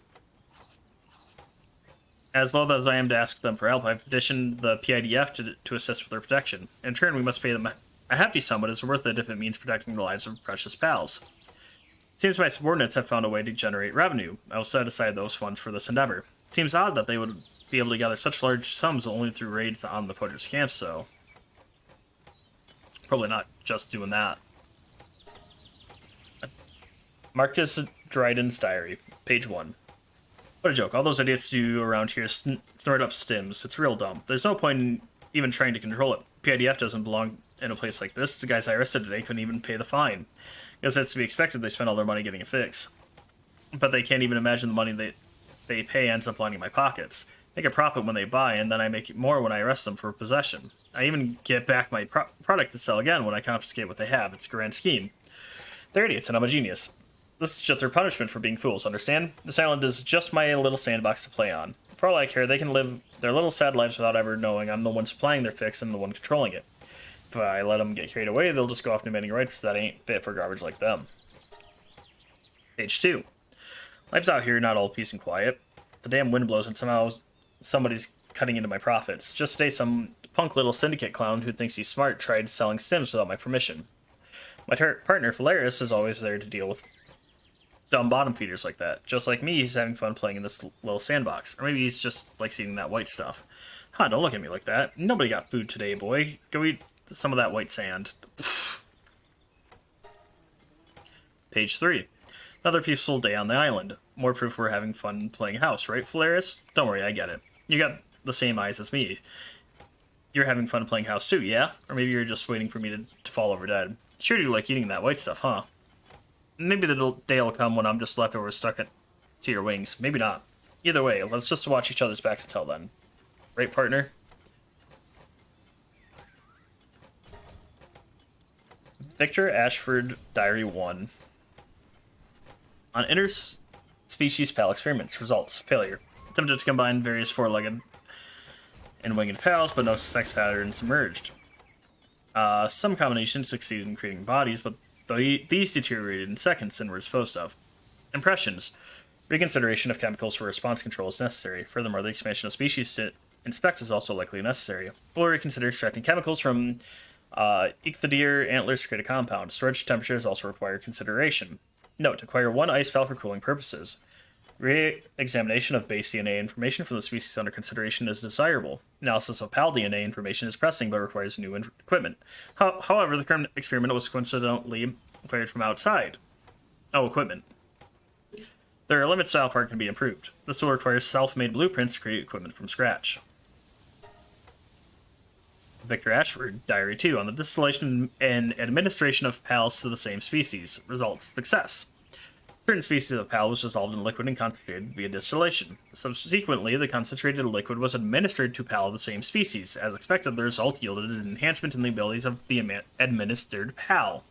As loath as I am to ask them for help, I've petitioned the PIDF to assist with their protection. In turn, we must pay them a hefty sum, but it's worth it if it means protecting the lives of precious pals. It seems my subordinates have found a way to generate revenue. I will set aside those funds for this endeavor. It seems odd that they would be able to gather such large sums only through raids on the poachers' camps, so probably not just doing that. Marcus Dryden's diary, page 1. What a joke. All those idiots do around here snort up stims. It's real dumb. There's no point in even trying to control it. PIDF doesn't belong in a place like this. The guys I arrested today couldn't even pay the fine. Because that's to be expected. They spent all their money getting a fix. But they can't even imagine the money they pay ends up lining my pockets. Make a profit when they buy, and then I make more when I arrest them for possession. I even get back my product to sell again when I confiscate what they have. It's a grand scheme. They're idiots, and I'm a genius. This is just their punishment for being fools, understand? This island is just my little sandbox to play on. For all I care, they can live their little sad lives without ever knowing I'm the one supplying their fix and the one controlling it. If I let them get carried away, they'll just go off demanding rights that ain't fit for garbage like them. Page 2. Life's out here not all peace and quiet. The damn wind blows and somehow somebody's cutting into my profits. Just today, some punk little syndicate clown who thinks he's smart tried selling stims without my permission. My partner, Phalaris, is always there to deal with dumb bottom feeders like that. Just like me, he's having fun playing in this little sandbox. Or maybe he's just likes eating that white stuff. Huh, don't look at me like that. Nobody got food today, boy. Go eat some of that white sand. Page 3. Another peaceful day on the island. More proof we're having fun playing house, right, Phalaris? Don't worry, I get it. You got the same eyes as me. You're having fun playing house too, yeah? Or maybe you're just waiting for me to fall over dead. Sure do like eating that white stuff, huh? Maybe the day will come when I'm just leftovers stuck to your wings. Maybe not. Either way, let's just watch each other's backs until then. Right, partner? Victor Ashford, Diary 1. On interspecies pal experiments. Results. Failure. Attempted to combine various four-legged and winged pals, but no sex patterns emerged. Some combinations succeeded in creating bodies, but these deteriorated in seconds and were disposed of. Impressions. Reconsideration of chemicals for response control is necessary. Furthermore, the expansion of species to inspect is also likely necessary. We'll reconsider extracting chemicals from ichthyodeer antlers to create a compound. Storage temperatures also require consideration. Note, acquire one ice pal for cooling purposes. Re-examination of base DNA information from the species under consideration is desirable. Analysis of PAL DNA information is pressing but requires new equipment. However, the current experiment was coincidentally acquired from outside. Oh, equipment. There are limits to how far it can be improved. This will require self-made blueprints to create equipment from scratch. Victor Ashford, Diary 2, on the distillation and administration of PALs to the same species. Results. Success. Certain species of PAL was dissolved in liquid and concentrated via distillation. Subsequently, the concentrated liquid was administered to PAL of the same species. As expected, the result yielded an enhancement in the abilities of the administered PAL.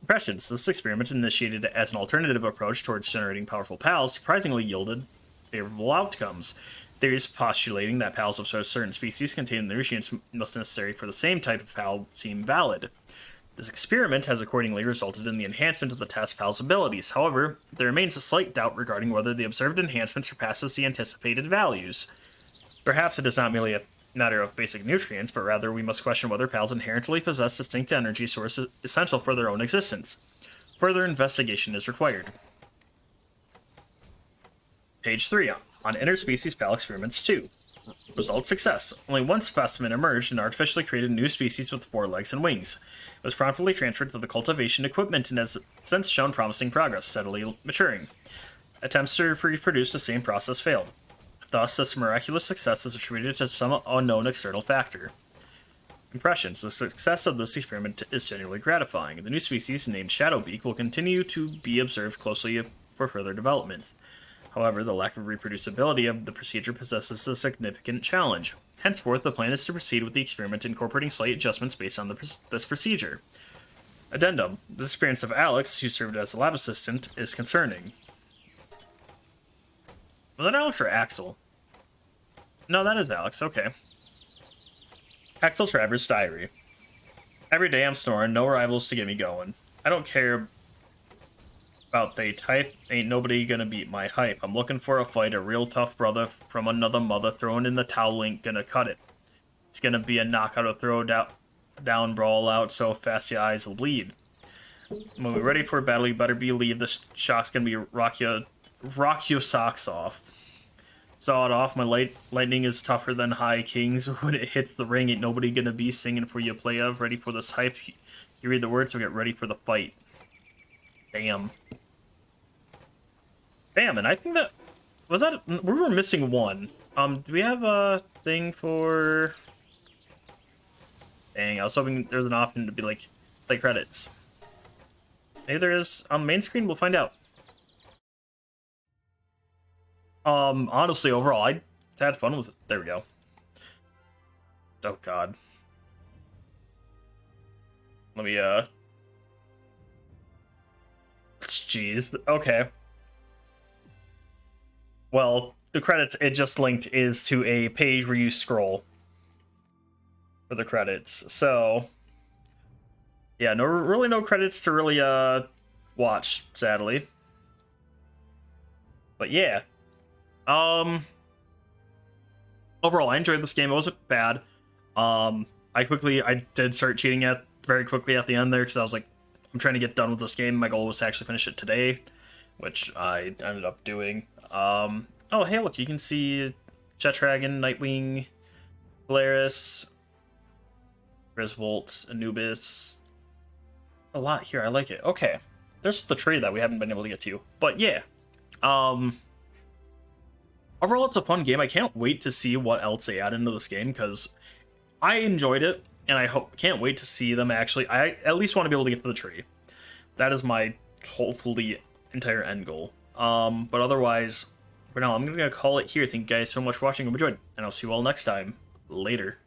Impressions. This experiment, initiated as an alternative approach towards generating powerful PALs, surprisingly yielded favorable outcomes. Theories postulating that PALs of certain species contain the nutrients most necessary for the same type of PAL seem valid. This experiment has accordingly resulted in the enhancement of the test PAL's abilities. However, there remains a slight doubt regarding whether the observed enhancement surpasses the anticipated values. Perhaps it is not merely a matter of basic nutrients, but rather we must question whether PALs inherently possess distinct energy sources essential for their own existence. Further investigation is required. Page 3. On interspecies PAL experiments 2. Result success. Only one specimen emerged and artificially created a new species with 4 legs and wings. It was promptly transferred to the cultivation equipment and has since shown promising progress, steadily maturing. Attempts to reproduce the same process failed. Thus, this miraculous success is attributed to some unknown external factor. impressions. The success of this experiment is genuinely gratifying. The new species, named Shadowbeak, will continue to be observed closely for further development. However, the lack of reproducibility of the procedure possesses a significant challenge. Henceforth, the plan is to proceed with the experiment, incorporating slight adjustments based on this procedure. Addendum. The disappearance of Alex, who served as a lab assistant, is concerning. Was that Alex or Axel? No, that is Alex. Okay. Axel Travers' diary. Every day I'm snoring, no rivals to get me going. I don't care about they type, ain't nobody gonna beat my hype. I'm looking for a fight, a real tough brother from another mother, throwing in the towel ain't gonna cut it. It's gonna be a knockout, a throw down brawl out so fast your eyes will bleed. When we're ready for a battle, you better believe the shock's gonna be rock your socks off. Saw it off, my lightning is tougher than high kings. When it hits the ring, ain't nobody gonna be singing for you play of. Ready for this hype? You read the words, so get ready for the fight. Damn. Damn, and I think that... Was that... We were missing one. Do we have a thing for... Dang, I was hoping there's an option to be like, play credits. Maybe there is on the main screen, we'll find out. Honestly, overall, I had fun with it. There we go. Oh, God. Let me, Jeez. Okay. Well, the credits it just linked is to a page where you scroll for the credits. So, yeah, really no credits to really, watch, sadly. But, yeah. Overall, I enjoyed this game. It wasn't bad. I did start cheating very quickly at the end there because I was like, I'm trying to get done with this game. My goal was to actually finish it today, which I ended up doing. Oh, hey, look, you can see Jet Dragon, Nightwing, Polaris, Griswold, Anubis. A lot here. I like it. Okay. There's the tree that we haven't been able to get to. But yeah. Overall, it's a fun game. I can't wait to see what else they add into this game because I enjoyed it, and I can't wait to see them actually. I at least want to be able to get to the tree. That is my hopefully entire end goal. But otherwise, for now, I'm gonna call it here. Thank you guys so much for watching. Hope you enjoyed, and I'll see you all next time. Later.